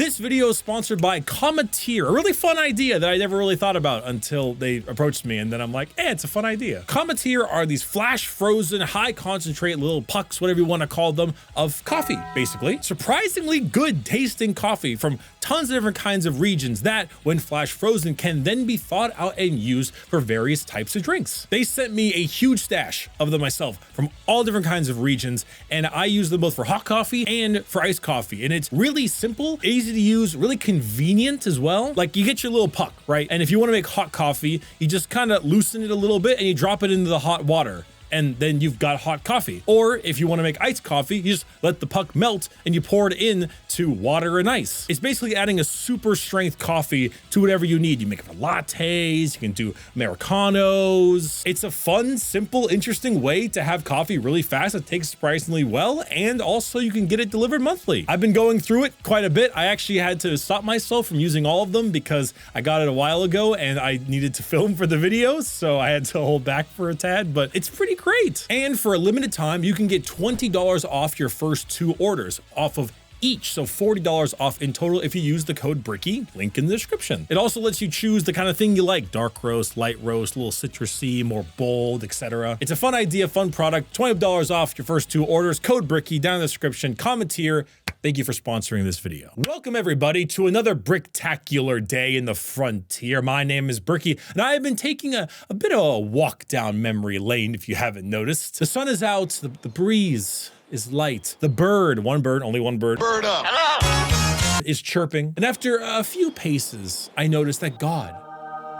This video is sponsored by Cometeer, a really fun idea that I never really thought about until they approached me, and then I'm like, it's a fun idea. Cometeer are these flash frozen, high concentrate little pucks, whatever you want to call them, of coffee, basically. Surprisingly good tasting coffee from tons of different kinds of regions that, when flash frozen, can then be thawed out and used for various types of drinks. They sent me a huge stash of them myself from all different kinds of regions, and I use them both for hot coffee and for iced coffee. And it's really simple, easy to use, really convenient as well. Like, you get your little puck, right? And if you want to make hot coffee, you just kind of loosen it a little bit and you drop it into the hot water, and then you've got hot coffee. Or if you want to make iced coffee, you just let the puck melt and you pour it in to water and ice. It's basically adding a super strength coffee to whatever you need. You make it for lattes, you can do Americanos. It's a fun, simple, interesting way to have coffee really fast. It takes surprisingly well, and also you can get it delivered monthly. I've been going through it quite a bit. I actually had to stop myself from using all of them because I got it a while ago and I needed to film for the videos, so I had to hold back for a tad, but it's pretty great. And for a limited time, you can get $20 off your first 2 orders off of each, so $40 off in total if you use the code Bricky, link in the description. It also lets you choose the kind of thing you like: dark roast, light roast, a little citrusy, more bold, etc. It's a fun idea, fun product. $20 off your first 2 orders, code Bricky down in the description. Cometeer, thank you for sponsoring this video. Welcome everybody to another bricktacular day in the frontier. My name is Bricky, and I have been taking a bit of a walk down memory lane, if you haven't noticed. The sun is out, the breeze is light. The bird, only one bird. Bird up. Hello. Is chirping. And after a few paces, I noticed that God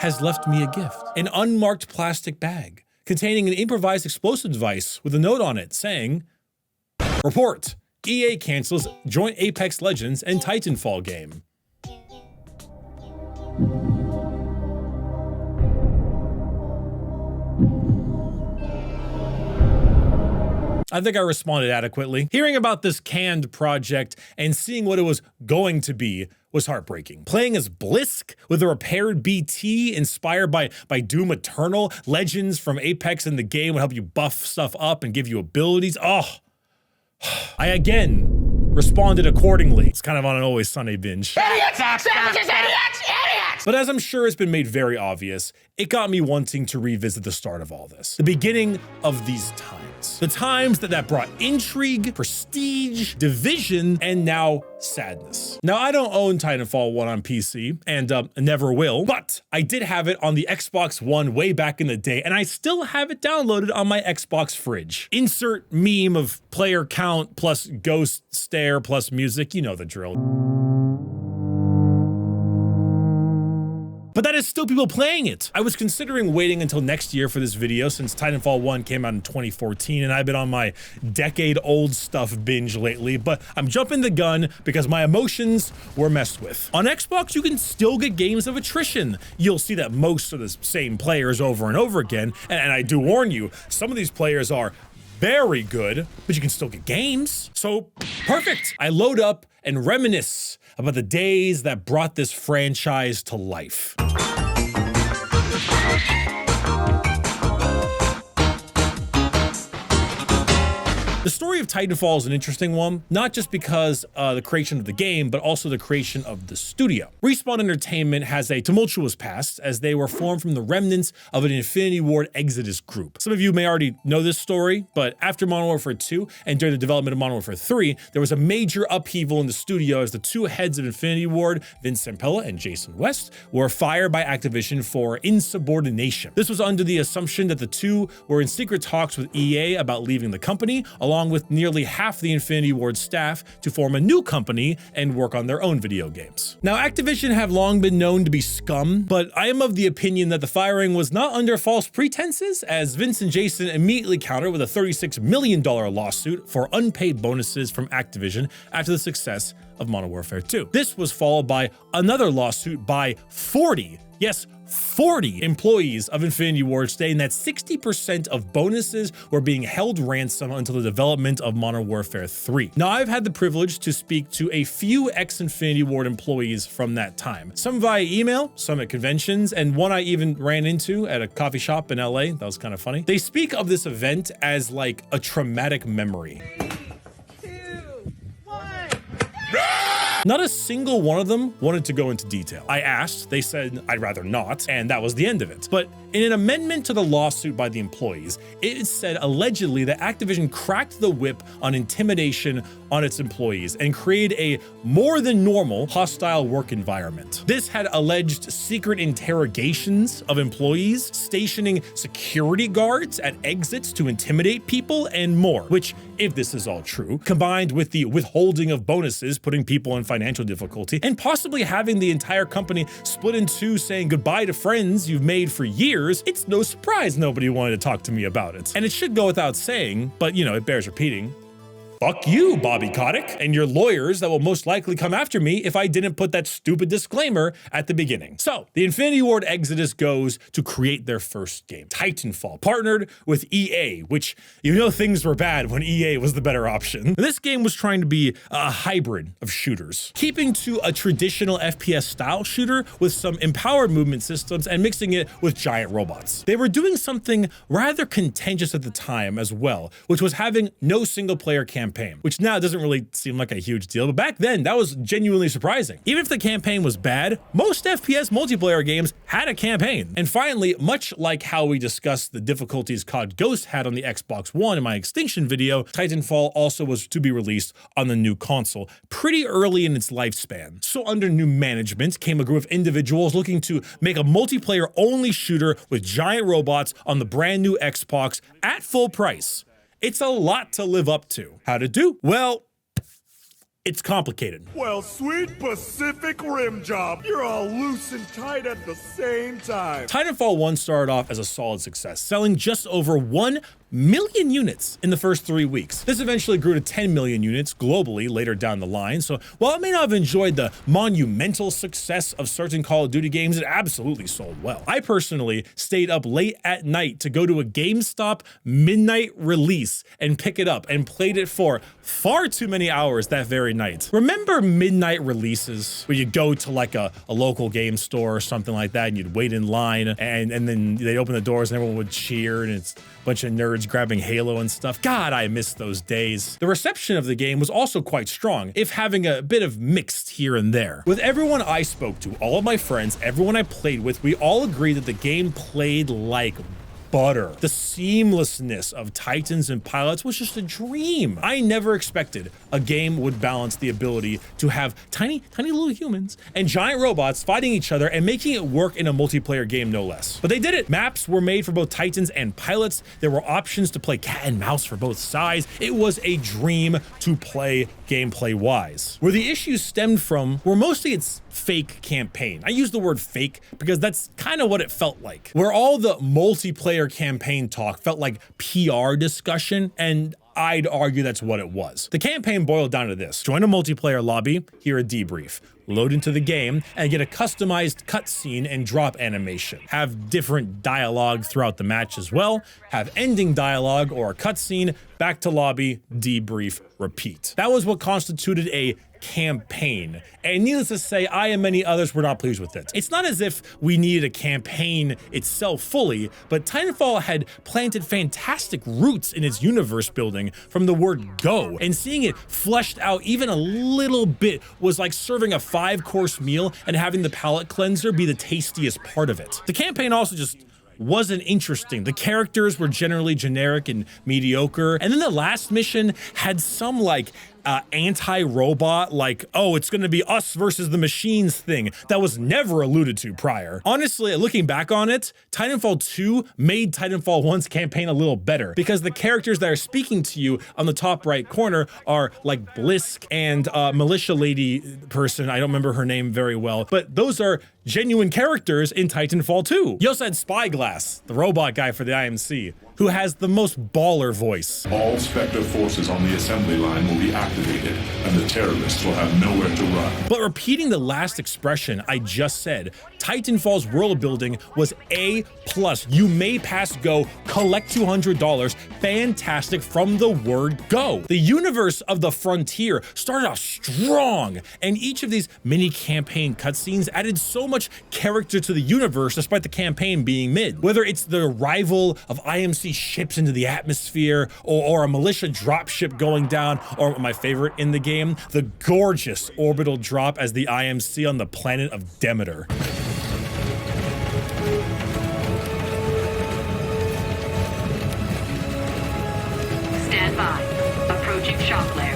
has left me a gift. An unmarked plastic bag containing an improvised explosive device with a note on it saying, "Report. EA cancels joint Apex Legends and Titanfall game." I think I responded adequately. Hearing about this canned project and seeing what it was going to be was heartbreaking. Playing as Blisk with a repaired BT inspired by Doom Eternal, legends from Apex in the game would help you buff stuff up and give you abilities. Oh, I again responded accordingly. It's kind of on an Always Sunny binge. Idiots! Idiots! But as I'm sure it's been made very obvious, it got me wanting to revisit the start of all this. The beginning of these times. The times that brought intrigue, prestige, division, and now sadness. Now, I don't own Titanfall 1 on PC, and never will, but I did have it on the Xbox One way back in the day, and I still have it downloaded on my Xbox fridge. Insert meme of player count plus ghost stare plus music, you know the drill. But that is still people playing it. I was considering waiting until next year for this video since Titanfall 1 came out in 2014 and I've been on my decade-old stuff binge lately, but I'm jumping the gun because my emotions were messed with. On Xbox, you can still get games of Attrition. You'll see that most of the same players over and over again, and I do warn you, some of these players are very good, but you can still get games. So, perfect. I load up and reminisce about the days that brought this franchise to life. The story of Titanfall is an interesting one, not just because the creation of the game, but also the creation of the studio. Respawn Entertainment has a tumultuous past, as they were formed from the remnants of an Infinity Ward Exodus group. Some of you may already know this story, but after Modern Warfare 2 and during the development of Modern Warfare 3, there was a major upheaval in the studio as the 2 heads of Infinity Ward, Vince Zampella and Jason West, were fired by Activision for insubordination. This was under the assumption that the 2 were in secret talks with EA about leaving the company, along with nearly half the Infinity Ward staff to form a new company and work on their own video games. Now, Activision have long been known to be scum, but I am of the opinion that the firing was not under false pretenses, as Vince and Jason immediately countered with a $36 million lawsuit for unpaid bonuses from Activision after the success of Modern Warfare 2. This was followed by another lawsuit by 40 employees of Infinity Ward, stating that 60% of bonuses were being held ransom until the development of Modern Warfare 3. Now, I've had the privilege to speak to a few ex-Infinity Ward employees from that time. Some via email, some at conventions, and one I even ran into at a coffee shop in LA. That was kind of funny. They speak of this event as like a traumatic memory. 3, 2, 1. Not a single one of them wanted to go into detail. I asked, they said I'd rather not, and that was the end of it. But in an amendment to the lawsuit by the employees, it is said allegedly that Activision cracked the whip on intimidation on its employees and created a more than normal hostile work environment. This had alleged secret interrogations of employees, stationing security guards at exits to intimidate people, and more, which, if this is all true, combined with the withholding of bonuses, putting people in financial difficulty, and possibly having the entire company split in two, saying goodbye to friends you've made for years, it's no surprise nobody wanted to talk to me about it. And it should go without saying, but you know, it bears repeating. Fuck you, Bobby Kotick, and your lawyers that will most likely come after me if I didn't put that stupid disclaimer at the beginning. So, the Infinity Ward Exodus goes to create their first game, Titanfall, partnered with EA, which, you know, things were bad when EA was the better option. This game was trying to be a hybrid of shooters, keeping to a traditional FPS style shooter with some empowered movement systems and mixing it with giant robots. They were doing something rather contentious at the time as well, which was having no single player campaign, which now doesn't really seem like a huge deal, but back then that was genuinely surprising. Even if the campaign was bad, most FPS multiplayer games had a campaign. And finally, much like how we discussed the difficulties COD Ghost had on the Xbox One in my Extinction video, Titanfall also was to be released on the new console pretty early in its lifespan. So under new management came a group of individuals looking to make a multiplayer only shooter with giant robots on the brand new Xbox at full price. It's a lot to live up to. How to do? Well, it's complicated. Well, sweet Pacific Rim job. You're all loose and tight at the same time. Titanfall 1 started off as a solid success, selling just over 1 million units in the first 3 weeks. This eventually grew to 10 million units globally later down the line, so while it may not have enjoyed the monumental success of certain Call of Duty games, it absolutely sold well. I personally stayed up late at night to go to a GameStop midnight release and pick it up and played it for far too many hours that very night. Remember midnight releases where you go to like a local game store or something like that and you'd wait in line and then they'd open the doors and everyone would cheer and it's a bunch of nerds grabbing Halo and stuff? God, I miss those days. The reception of the game was also quite strong, if having a bit of mixed here and there. With everyone I spoke to, all of my friends, everyone I played with, we all agreed that the game played like butter. The seamlessness of Titans and pilots was just a dream. I never expected a game would balance the ability to have tiny little humans and giant robots fighting each other and making it work in a multiplayer game, no less. But they did it. Maps were made for both Titans and pilots. There were options to play cat and mouse for both sides. It was a dream to play gameplay-wise. Where the issues stemmed from were mostly its fake campaign. I use the word fake because that's kind of what it felt like. Where all the multiplayer campaign talk felt like PR discussion, and I'd argue that's what it was. The campaign boiled down to this: join a multiplayer lobby, hear a debrief, load into the game, and get a customized cutscene and drop animation. Have different dialogue throughout the match as well. Have ending dialogue or a cutscene, back to lobby, debrief, repeat. That was what constituted a campaign. And needless to say, I and many others were not pleased with it. It's not as if we needed a campaign itself fully, but Titanfall had planted fantastic roots in its universe building from the word go, and seeing it fleshed out even a little bit was like serving a 5-course meal and having the palate cleanser be the tastiest part of it. The campaign also just wasn't interesting. The characters were generally generic and mediocre, and then the last mission had some like anti-robot, like, oh, it's gonna be us versus the machines thing that was never alluded to prior. Honestly, looking back on it, Titanfall 2 made Titanfall 1's campaign a little better because the characters that are speaking to you on the top right corner are like Blisk and militia lady person, I don't remember her name very well, but those are genuine characters in Titanfall 2. You also had Spyglass, the robot guy for the IMC, who has the most baller voice. All Spectre forces on the assembly line will be activated, and the terrorists will have nowhere to run. But repeating the last expression I just said, Titanfall's world building was A+. You may pass go, collect $200, fantastic from the word go. The universe of the frontier started off strong, and each of these mini campaign cutscenes added so much character to the universe despite the campaign being mid. Whether it's the arrival of IMC see ships into the atmosphere, or a militia dropship going down, or my favorite in the game, the gorgeous orbital drop as the IMC on the planet of Demeter. Stand by. Approaching shock layer.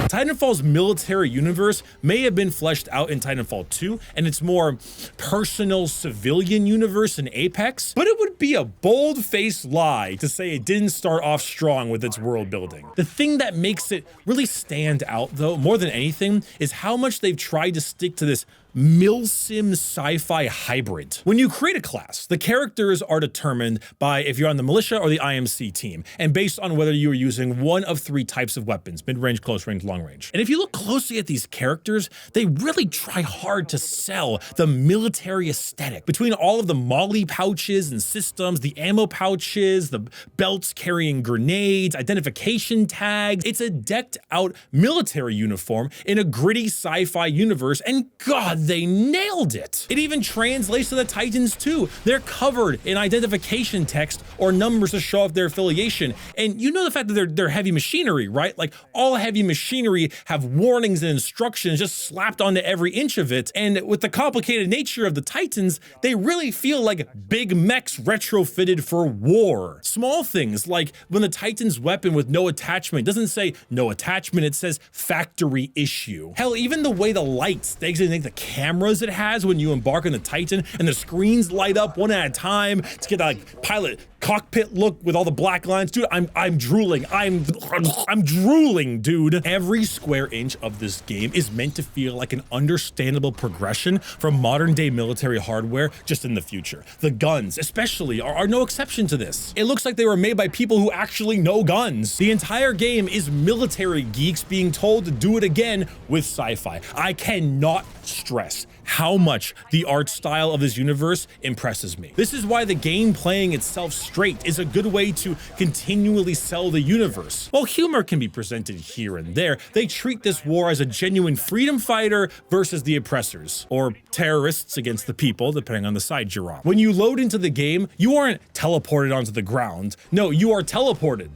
Titanfall's military universe may have been fleshed out in Titanfall 2 and its more personal civilian universe in Apex, but it would be a bold-faced lie to say it didn't start off strong with its world building. The thing that makes it really stand out, though, more than anything, is how much they've tried to stick to this milsim sci-fi hybrid. When you create a class, the characters are determined by if you're on the militia or the IMC team, and based on whether you are using one of 3 types of weapons: mid-range, close range, long range. And if you look closely at these characters, they really try hard to sell the military aesthetic. Between all of the molly pouches and systems, the ammo pouches, the belts carrying grenades, identification tags, it's a decked out military uniform in a gritty sci-fi universe, and God, they nailed it. It even translates to the Titans too. They're covered in identification text or numbers to show off their affiliation. And you know the fact that they're heavy machinery, right? Like, all heavy machinery have warnings and instructions just slapped onto every inch of it. And with the complicated nature of the Titans, they really feel like big mechs retrofitted for war. Small things like when the Titan's weapon with no attachment doesn't say no attachment, it says factory issue. Hell, even the way the lights, they exit the cameras it has when you embark on the Titan, and the screens light up one at a time to get that like pilot cockpit look with all the black lines. Dude, I'm drooling. I'm drooling, dude. Every square inch of this game is meant to feel like an understandable progression from modern day military hardware just in the future. The guns, especially, are no exception to this. It looks like they were made by people who actually know guns. The entire game is military geeks being told to do it again with sci-fi. I cannot stress how much the art style of this universe impresses me. This is why the game playing itself straight is a good way to continually sell the universe. While humor can be presented here and there, they treat this war as a genuine freedom fighter versus the oppressors, or terrorists against the people, depending on the side you're on. When you load into the game, you aren't teleported onto the ground. No, you are teleported,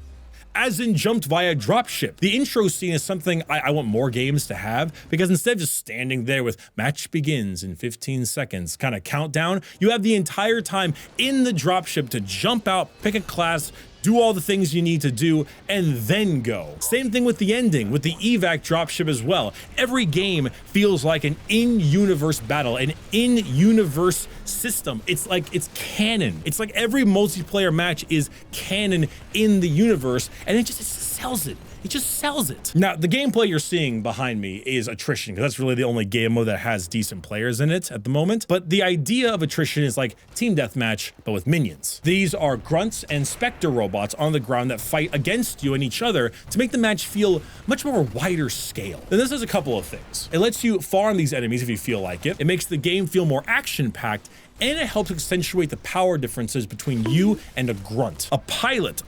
as in jumped via dropship. The intro scene is something I want more games to have, because instead of just standing there with match begins in 15 seconds kind of countdown, you have the entire time in the dropship to jump out, pick a class, do all the things you need to do, and then go. Same thing with the ending, with the evac dropship as well. Every game feels like an in-universe battle, an in-universe system. It's like it's canon. It's like every multiplayer match is canon in the universe, and it just sells it. It just sells it. Now, the gameplay you're seeing behind me is Attrition, because that's really the only game mode that has decent players in it at the moment. But the idea of Attrition is like team deathmatch, but with minions. These are grunts and specter robots on the ground that fight against you and each other to make the match feel much more wider scale. And this does a couple of things. It lets you farm these enemies if you feel like it. It makes the game feel more action-packed, and it helps accentuate the power differences between you and a grunt. A pilot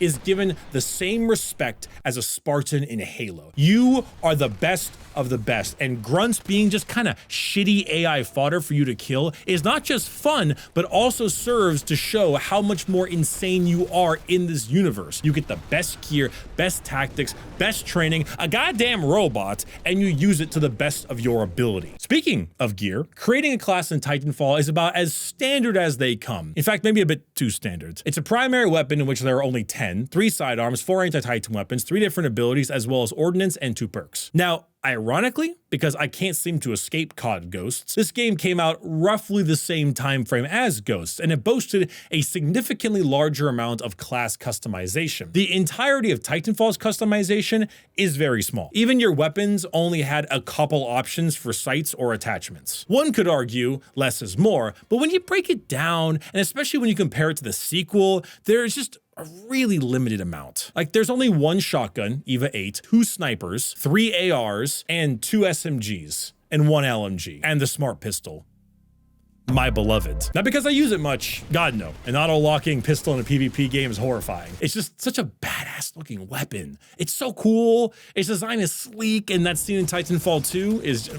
is given the same respect as a Spartan in Halo. You are the best of the best, and grunts being just kind of shitty AI fodder for you to kill is not just fun, but also serves to show how much more insane you are in this universe. You get the best gear, best tactics, best training, a goddamn robot, and you use it to the best of your ability. Speaking of gear, creating a class in Titanfall is about as standard as they come. In fact, maybe a bit too standard. It's a primary weapon in which there are only 10, 3 sidearms, 4 anti-Titan weapons, 3 different abilities, as well as ordnance and 2 perks. Now, ironically, because I can't seem to escape COD Ghosts, this game came out roughly the same time frame as Ghosts, and it boasted a significantly larger amount of class customization. The entirety of Titanfall's customization is very small. Even your weapons only had a couple options for sights or attachments. One could argue less is more, but when you break it down, and especially when you compare it to the sequel, there's just a really limited amount. Like, there's only 1 shotgun, EVA 8, 2 snipers, 3 ARs, and 2 SMGs, and 1 LMG, and the smart pistol. My beloved. Not because I use it much, God no. An auto-locking pistol in a PvP game is horrifying. It's just such a badass looking weapon. It's so cool. Its design is sleek, and that scene in Titanfall 2 is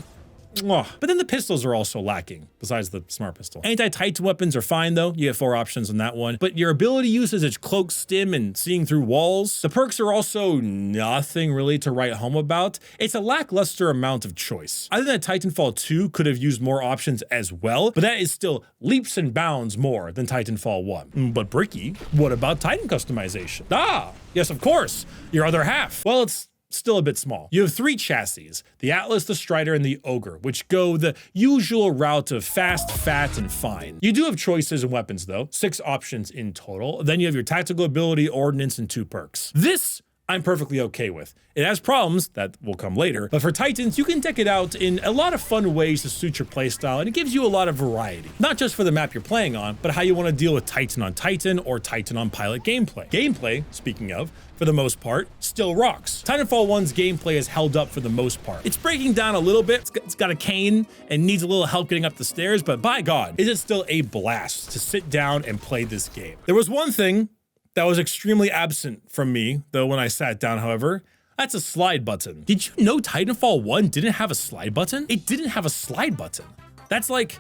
But then the pistols are also lacking, besides the smart pistol. Anti-Titan weapons are fine though. You get 4 options on that one. But your ability uses its cloak stim and seeing through walls. The perks are also nothing really to write home about. It's a lackluster amount of choice. I think that Titanfall 2 could have used more options as well, but that is still leaps and bounds more than Titanfall 1. But Bricky, what about Titan customization? Ah, yes, of course, your other half. Well, it's still a bit small. You have 3 chassis, the Atlas, the Strider, and the Ogre, which go the usual route of fast, fat, and fine. You do have choices and weapons though, 6 options in total. Then you have your tactical ability, ordnance, and 2 perks. This I'm perfectly okay with. It has problems that will come later, but for Titans, you can deck it out in a lot of fun ways to suit your playstyle, and it gives you a lot of variety. Not just for the map you're playing on, but how you want to deal with Titan on Titan or Titan on Pilot gameplay. Gameplay, speaking of, for the most part, still rocks. Titanfall 1's gameplay is held up for the most part. It's breaking down a little bit, it's got a cane and needs a little help getting up the stairs, but by God, is it still a blast to sit down and play this game. There was one thing that was extremely absent from me, though, when I sat down, however. That's a slide button. Did you know Titanfall 1 didn't have a slide button? It didn't have a slide button. That's like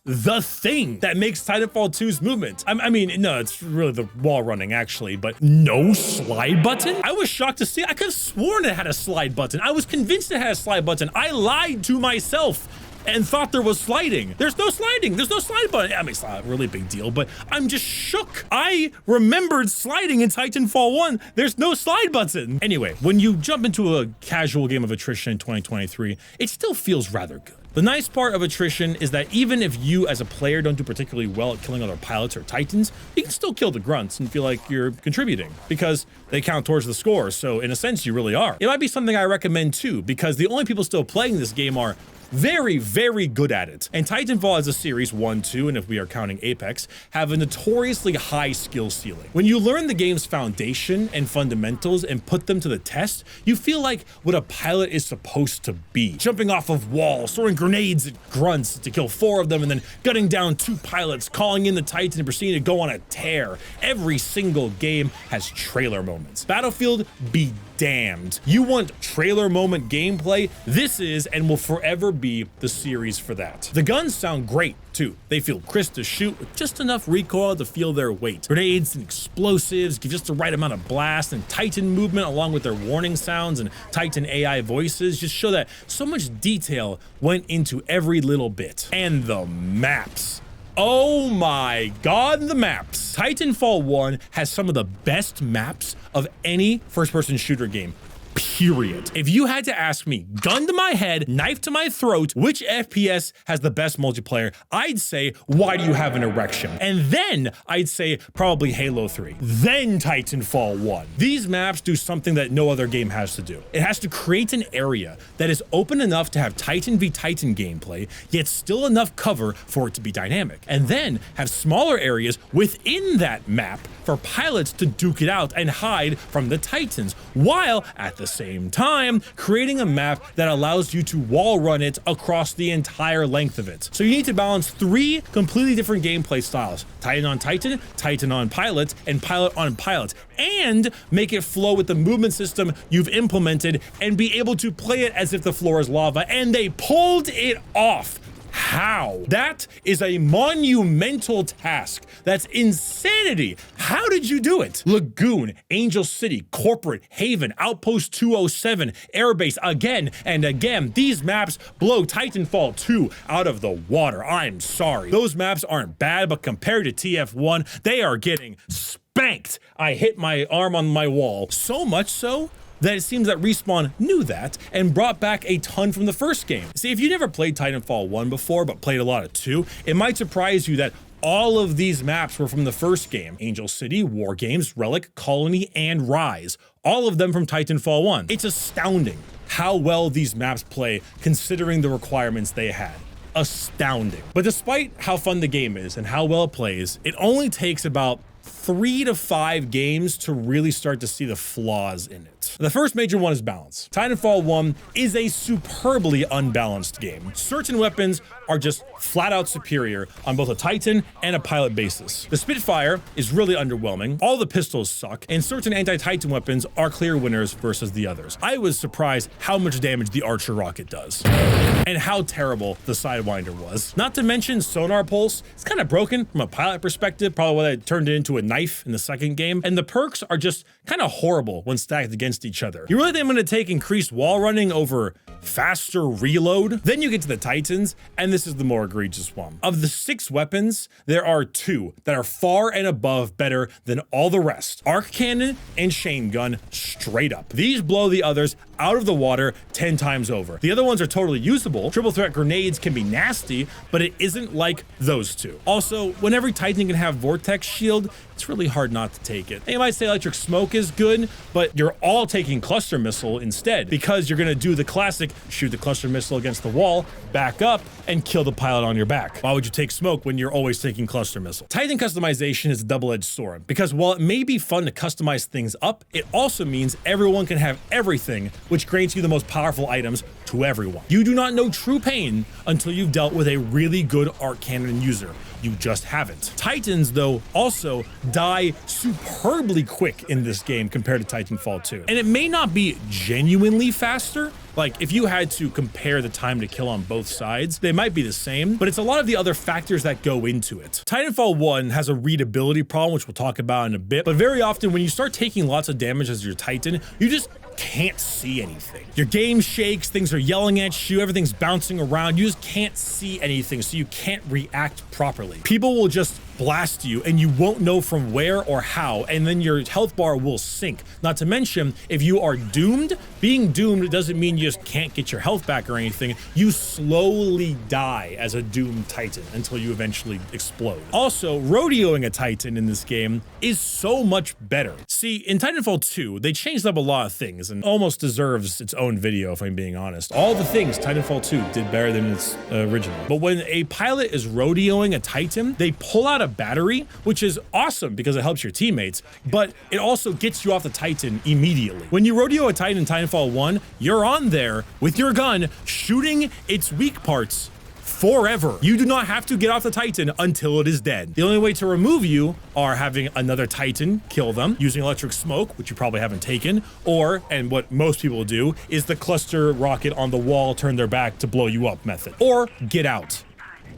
the thing that makes Titanfall 2's movement. I mean, no, it's really the wall running actually, but no slide button? I was shocked to see. I could have sworn it had a slide button. I was convinced it had a slide button. I lied to myself and thought there was sliding. There's no sliding. There's no slide button. I mean, it's not a really big deal, but I'm just shook. I remembered sliding in Titanfall 1. There's no slide button. Anyway, when you jump into a casual game of Attrition in 2023, it still feels rather good. The nice part of Attrition is that even if you as a player don't do particularly well at killing other pilots or Titans, you can still kill the grunts and feel like you're contributing because they count towards the score. So in a sense, you really are. It might be something I recommend too, because the only people still playing this game are very, very good at it. And Titanfall as a series, 1, 2, and if we are counting Apex, have a notoriously high skill ceiling. When you learn the game's foundation and fundamentals and put them to the test, you feel like what a pilot is supposed to be. Jumping off of walls, throwing grenades at grunts to kill 4 of them, and then gutting down 2 pilots, calling in the Titan and proceeding to go on a tear. Every single game has trailer moments. Battlefield be damned. You want trailer moment gameplay? This is and will forever be the series for that. The guns sound great too. They feel crisp to shoot with just enough recoil to feel their weight. Grenades and explosives give just the right amount of blast, and Titan movement along with their warning sounds and Titan AI voices just show that so much detail went into every little bit. And the maps. Oh my God, the maps. Titanfall 1 has some of the best maps of any first-person shooter game. Period. If you had to ask me, gun to my head, knife to my throat, which FPS has the best multiplayer, I'd say, why do you have an erection? And then I'd say probably Halo 3. Then Titanfall 1. These maps do something that no other game has to do. It has to create an area that is open enough to have Titan v Titan gameplay, yet still enough cover for it to be dynamic. And then have smaller areas within that map for pilots to duke it out and hide from the Titans, while at the same time creating a map that allows you to wall run it across the entire length of it. So you need to balance 3 completely different gameplay styles: Titan on Titan, Titan on Pilot, and Pilot on Pilot, and make it flow with the movement system you've implemented and be able to play it as if the floor is lava. And they pulled it off. How? That is a monumental task. That's insanity. How did you do it? Lagoon, Angel City, Corporate, Haven, Outpost 207, Airbase, again and again. These maps blow Titanfall 2 out of the water. I'm sorry. Those maps aren't bad, but compared to TF1, they are getting spanked. I hit my arm on my wall. So much so that it seems that Respawn knew that and brought back a ton from the first game. See, if you never played Titanfall 1 before, but played a lot of 2, it might surprise you that all of these maps were from the first game: Angel City, War Games, Relic, Colony, and Rise. All of them from Titanfall 1. It's astounding how well these maps play considering the requirements they had. Astounding. But despite how fun the game is and how well it plays, it only takes about 3 to 5 games to really start to see the flaws in it. lot. The first major one is balance. Titanfall 1 is a superbly unbalanced game. Certain weapons are just flat out superior on both a Titan and a pilot basis. The Spitfire is really underwhelming, all the pistols suck, and certain anti-Titan weapons are clear winners versus the others. I was surprised how much damage the Archer rocket does, and how terrible the Sidewinder was. Not to mention Sonar Pulse, it's kind of broken from a pilot perspective, probably why they turned it into a knife in the second game, and the perks are just kind of horrible when stacked against each other. You really think I'm going to take increased wall running over faster reload? Then you get to the Titans, and this is the more egregious one. Of the 6 weapons, there are 2 that are far and above better than all the rest. Arc Cannon and Chain Gun, straight up. These blow the others out of the water 10 times over. The other ones are totally usable. Triple threat grenades can be nasty, but it isn't like those 2. Also, when every Titan can have Vortex Shield, it's really hard not to take it. And you might say Electric Smoke is good, but you're all taking Cluster Missile instead, because you're gonna do the classic shoot the Cluster Missile against the wall, back up, and kill the pilot on your back. Why would you take Smoke when you're always taking Cluster Missile? Titan customization is a double-edged sword, because while it may be fun to customize things up, it also means everyone can have everything, which grants you the most powerful items to everyone. You do not know true pain until you've dealt with a really good Arc Cannon user. You just haven't. Titans, though, also die superbly quick in this game compared to Titanfall 2. And it may not be genuinely faster. Like, if you had to compare the time to kill on both sides, they might be the same, but it's a lot of the other factors that go into it. Titanfall 1 has a readability problem, which we'll talk about in a bit, but very often when you start taking lots of damage as your Titan, you just can't see anything. Your game shakes, things are yelling at you, everything's bouncing around, you just can't see anything, so you can't react properly. People will just blast you and you won't know from where or how, and then your health bar will sink. Not to mention, if you are doomed, being doomed doesn't mean you just can't get your health back or anything. You slowly die as a doomed Titan until you eventually explode. Also, rodeoing a Titan in this game is so much better. See, in Titanfall 2, they changed up a lot of things and almost deserves its own video, if I'm being honest. All the things Titanfall 2 did better than its original. But when a pilot is rodeoing a Titan, they pull out a battery, which is awesome because it helps your teammates, but it also gets you off the Titan immediately. When you rodeo a Titan in Titanfall 1, you're on there with your gun shooting its weak parts forever. You do not have to get off the Titan until it is dead. The only way to remove you are having another Titan kill them using Electric Smoke, which you probably haven't taken, or, and what most people do, is the cluster rocket on the wall turn their back to blow you up method, or get out,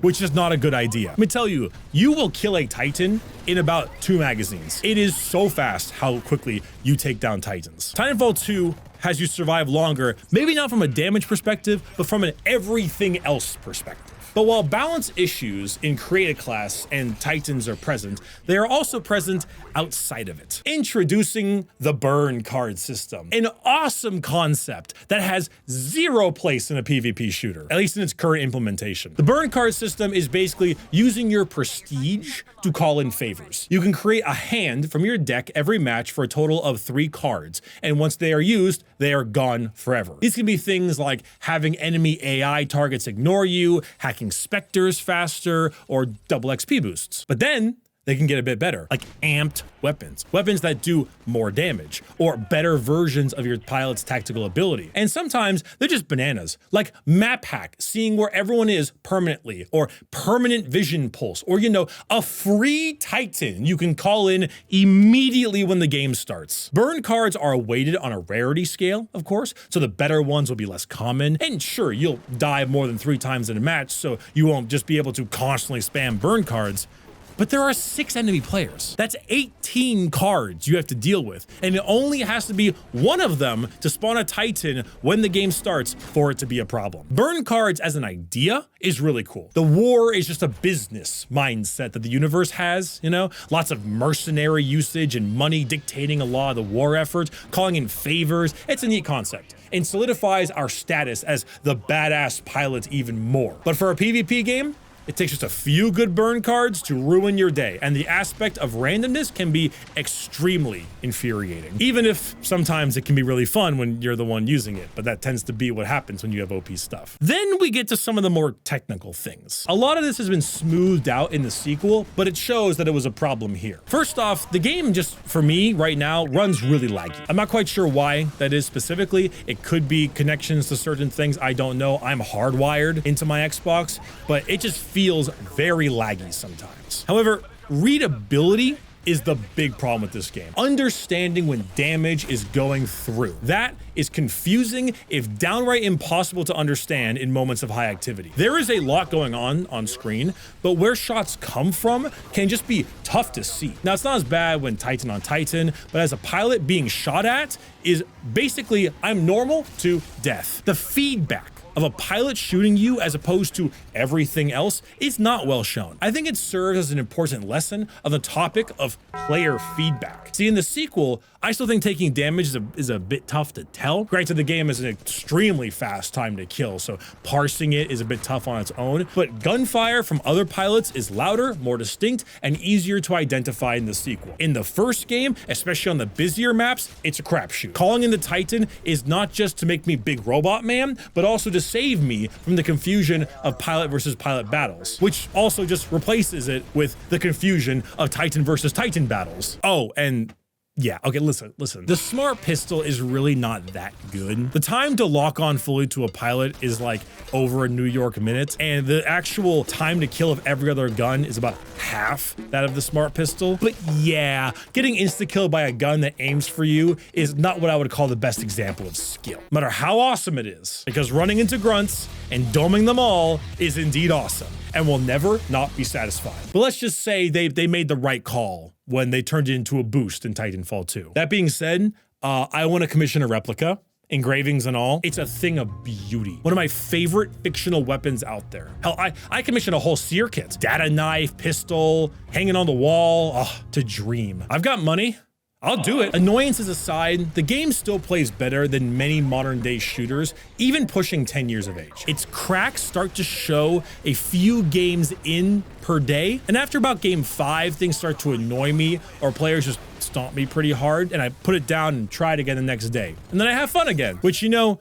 which is not a good idea. Let me tell you, you will kill a Titan in about 2 magazines. It is so fast how quickly you take down Titans. Titanfall 2 has you survive longer, maybe not from a damage perspective, but from an everything else perspective. But while balance issues in Create a Class and Titans are present, they are also present outside of it. Introducing the burn card system, an awesome concept that has zero place in a PvP shooter, at least in its current implementation. The burn card system is basically using your prestige to call in favors. You can create a hand from your deck every match for a total of 3 cards, and once they are used, they are gone forever. These can be things like having enemy AI targets ignore you, hacking specters faster, or double XP boosts. But then they can get a bit better, like amped weapons, weapons that do more damage, or better versions of your pilot's tactical ability. And sometimes they're just bananas, like map hack, seeing where everyone is permanently, or permanent vision pulse, or, you know, a free Titan you can call in immediately when the game starts. Burn cards are weighted on a rarity scale, of course, so the better ones will be less common. And sure, you'll die more than 3 times in a match, so you won't just be able to constantly spam burn cards. But there are 6 enemy players. That's 18 cards you have to deal with, and it only has to be one of them to spawn a Titan when the game starts for it to be a problem. Burn cards as an idea is really cool. The war is just a business mindset that the universe has, you know? Lots of mercenary usage and money dictating a lot of the war effort, calling in favors. It's a neat concept and solidifies our status as the badass pilot even more. But for a PvP game, It takes just a few good burn cards to ruin your day, and the aspect of randomness can be extremely infuriating. Even if sometimes it can be really fun when you're the one using it, but that tends to be what happens when you have OP stuff. Then we get to some of the more technical things. A lot of this has been smoothed out in the sequel, but it shows that it was a problem here. First off, the game just, for me right now, runs really laggy. I'm not quite sure why that is specifically. It could be connections to certain things, I don't know. I'm hardwired into my Xbox, but it just feels very laggy sometimes. However, readability is the big problem with this game. Understanding when damage is going through. That is confusing, if downright impossible to understand in moments of high activity. There is a lot going on screen, but where shots come from can just be tough to see. Now, it's not as bad when Titan on Titan, but as a pilot, being shot at is basically, I'm normal to death. The feedback of a pilot shooting you as opposed to everything else is not well shown. I think it serves as an important lesson of the topic of player feedback. See, in the sequel, I still think taking damage is a bit tough to tell. Granted, the game is an extremely fast time to kill, so parsing it is a bit tough on its own, but gunfire from other pilots is louder, more distinct, and easier to identify in the sequel. In the first game, especially on the busier maps, it's a crapshoot. Calling in the Titan is not just to make me big robot man, but also to save me from the confusion of pilot versus pilot battles, which also just replaces it with the confusion of Titan versus Titan battles. Oh, and yeah, okay, listen. The smart pistol is really not that good. The time to lock on fully to a pilot is like over a New York minute, and the actual time to kill of every other gun is about half that of the smart pistol. But yeah, getting insta-killed by a gun that aims for you is not what I would call the best example of skill, no matter how awesome it is, because running into grunts and doming them all is indeed awesome and will never not be satisfied. But let's just say they made the right call when they turned it into a boost in Titanfall 2. That being said, I want to commission a replica, engravings and all. It's a thing of beauty. One of my favorite fictional weapons out there. Hell, I commissioned a whole seer kit. Data knife, pistol, hanging on the wall. Oh, to dream. I've got money. I'll do it. Annoyances aside, the game still plays better than many modern day shooters, even pushing 10 years of age. Its cracks start to show a few games in per day, and after about game 5, things start to annoy me, or players just stomp me pretty hard, and I put it down and try it again the next day. And then I have fun again, which, you know,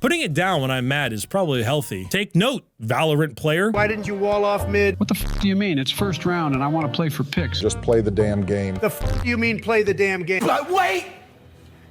putting it down when I'm mad is probably healthy. Take note, Valorant player. Why didn't you wall off mid? What the f do you mean? It's first round and I want to play for picks. Just play the damn game. The f do you mean play the damn game? But wait!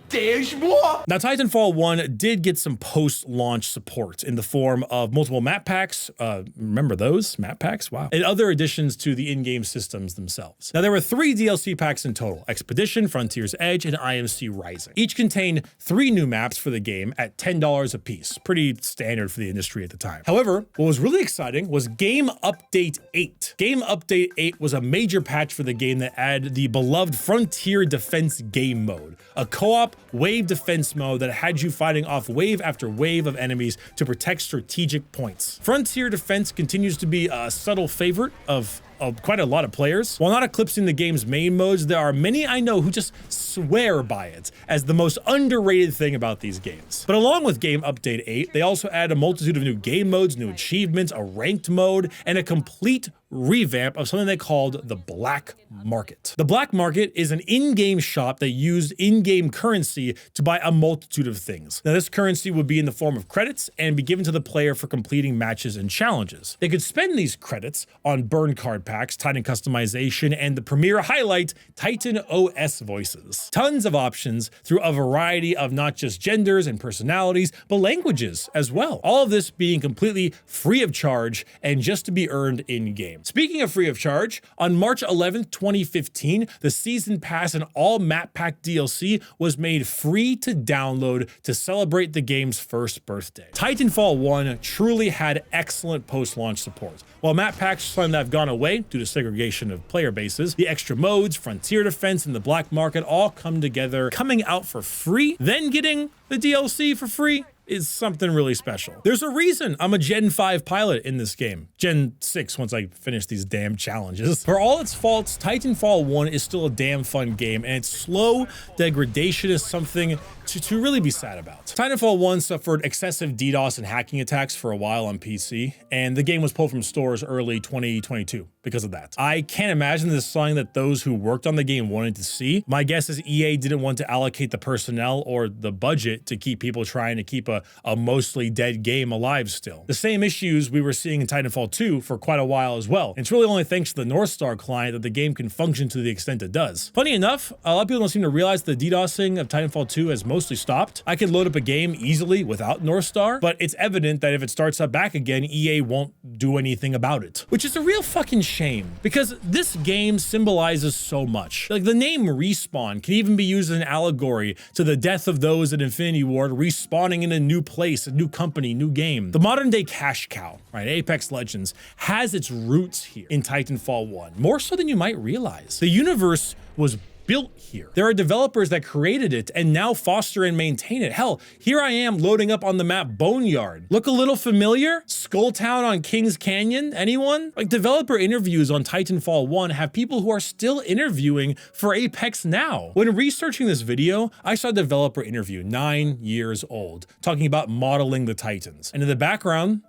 There's more! Now, Titanfall 1 did get some post-launch support in the form of multiple map packs. Remember those map packs? Wow. And other additions to the in-game systems themselves. Now, there were 3 DLC packs in total: Expedition, Frontier's Edge, and IMC Rising. Each contained 3 new maps for the game at $10 a piece. Pretty standard for the industry at the time. However, what was really exciting was Game Update 8. Game Update 8 was a major patch for the game that added the beloved Frontier Defense game mode, a co-op wave defense mode that had you fighting off wave after wave of enemies to protect strategic points. Frontier Defense continues to be a subtle favorite of quite a lot of players. While not eclipsing the game's main modes, there are many I know who just swear by it as the most underrated thing about these games. But along with Game Update 8, they also add a multitude of new game modes, new achievements, a ranked mode, and a complete revamp of something they called the Black Market. The Black Market is an in-game shop that used in-game currency to buy a multitude of things. Now, this currency would be in the form of credits and be given to the player for completing matches and challenges. They could spend these credits on burn card packs, Titan customization, and the premier highlight, Titan OS voices. Tons of options through a variety of not just genders and personalities, but languages as well. All of this being completely free of charge and just to be earned in-game. Speaking of free of charge, on March 11th, 2015, the Season Pass and all map pack DLC was made free to download to celebrate the game's first birthday. Titanfall 1 truly had excellent post-launch support. While map packs claim to have gone away due to segregation of player bases, the extra modes, Frontier Defense, and the Black Market all come together, coming out for free, then getting the DLC for free is something really special. There's a reason I'm a Gen 5 pilot in this game. Gen 6 once I finish these damn challenges. For all its faults, Titanfall 1 is still a damn fun game, and its slow degradation is something to really be sad about. Titanfall 1 suffered excessive DDoS and hacking attacks for a while on PC, and the game was pulled from stores early 2022 because of that. I can't imagine this is something that those who worked on the game wanted to see. My guess is EA didn't want to allocate the personnel or the budget to keep people trying to keep a mostly dead game alive still. The same issues we were seeing in Titanfall 2 for quite a while as well. It's really only thanks to the North Star client that the game can function to the extent it does. Funny enough, a lot of people don't seem to realize the DDoSing of Titanfall 2 has mostly stopped. I could load up a game easily without North Star, but it's evident that if it starts up back again, EA won't do anything about it, which is a real fucking shame because this game symbolizes so much. Like the name Respawn can even be used as an allegory to the death of those at Infinity Ward respawning in a new place, a new company, new game. The modern day cash cow, right, Apex Legends, has its roots here in Titanfall 1, more so than you might realize. The universe was built here. There are developers that created it and now foster and maintain it. Hell, here I am loading up on the map Boneyard. Look a little familiar? Skulltown on Kings Canyon? Anyone? Like developer interviews on Titanfall 1 have people who are still interviewing for Apex now. When researching this video, I saw a developer interview 9 years old talking about modeling the Titans. And in the background,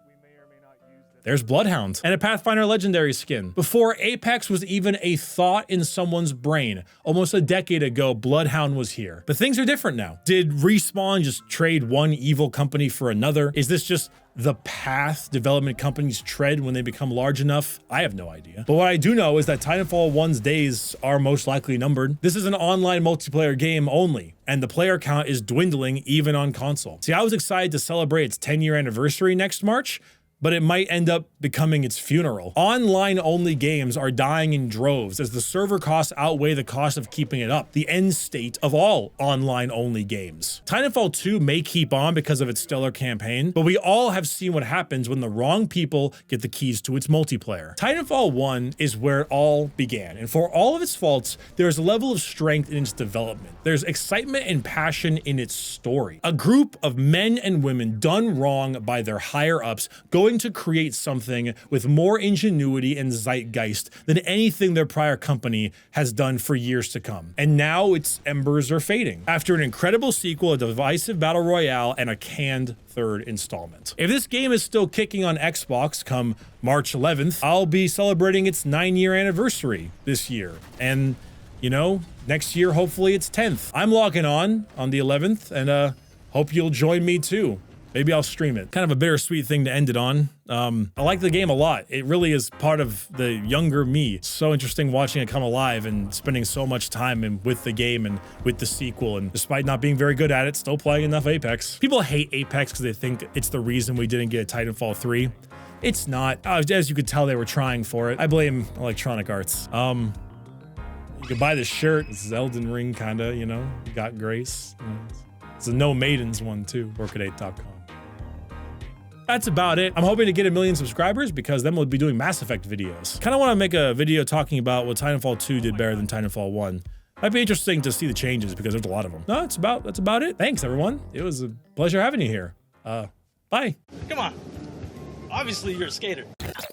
there's Bloodhound and a Pathfinder Legendary skin. Before Apex was even a thought in someone's brain, almost a decade ago, Bloodhound was here. But things are different now. Did Respawn just trade one evil company for another? Is this just the path development companies tread when they become large enough? I have no idea. But what I do know is that Titanfall 1's days are most likely numbered. This is an online multiplayer game only, and the player count is dwindling even on console. See, I was excited to celebrate its 10-year anniversary next March, but it might end up becoming its funeral. Online-only games are dying in droves as the server costs outweigh the cost of keeping it up, the end state of all online-only games. Titanfall 2 may keep on because of its stellar campaign, but we all have seen what happens when the wrong people get the keys to its multiplayer. Titanfall 1 is where it all began, and for all of its faults, there's a level of strength in its development. There's excitement and passion in its story. A group of men and women done wrong by their higher-ups going to create something with more ingenuity and zeitgeist than anything their prior company has done for years to come. And now its embers are fading. After an incredible sequel, a divisive battle royale, and a canned third installment. If this game is still kicking on Xbox come March 11th, I'll be celebrating its 9-year anniversary this year. And, you know, next year, hopefully it's 10th. I'm logging on the 11th, and hope you'll join me too. Maybe I'll stream it. Kind of a bittersweet thing to end it on. I like the game a lot. It really is part of the younger me. It's so interesting watching it come alive and spending so much time with the game and with the sequel. And despite not being very good at it, still playing enough Apex. People hate Apex because they think it's the reason we didn't get Titanfall 3. It's not. As you could tell, they were trying for it. I blame Electronic Arts. You could buy this shirt. It's Elden Ring, kinda, you know. You got Grace. It's a No Maidens one too. Workadate.com. That's about it. I'm hoping to get 1 million subscribers because then we'll be doing Mass Effect videos. Kind of want to make a video talking about what Titanfall 2 did better than Titanfall 1. Might be interesting to see the changes because there's a lot of them. No, that's about it. Thanks, everyone. It was a pleasure having you here. Bye. Come on. Obviously, you're a skater.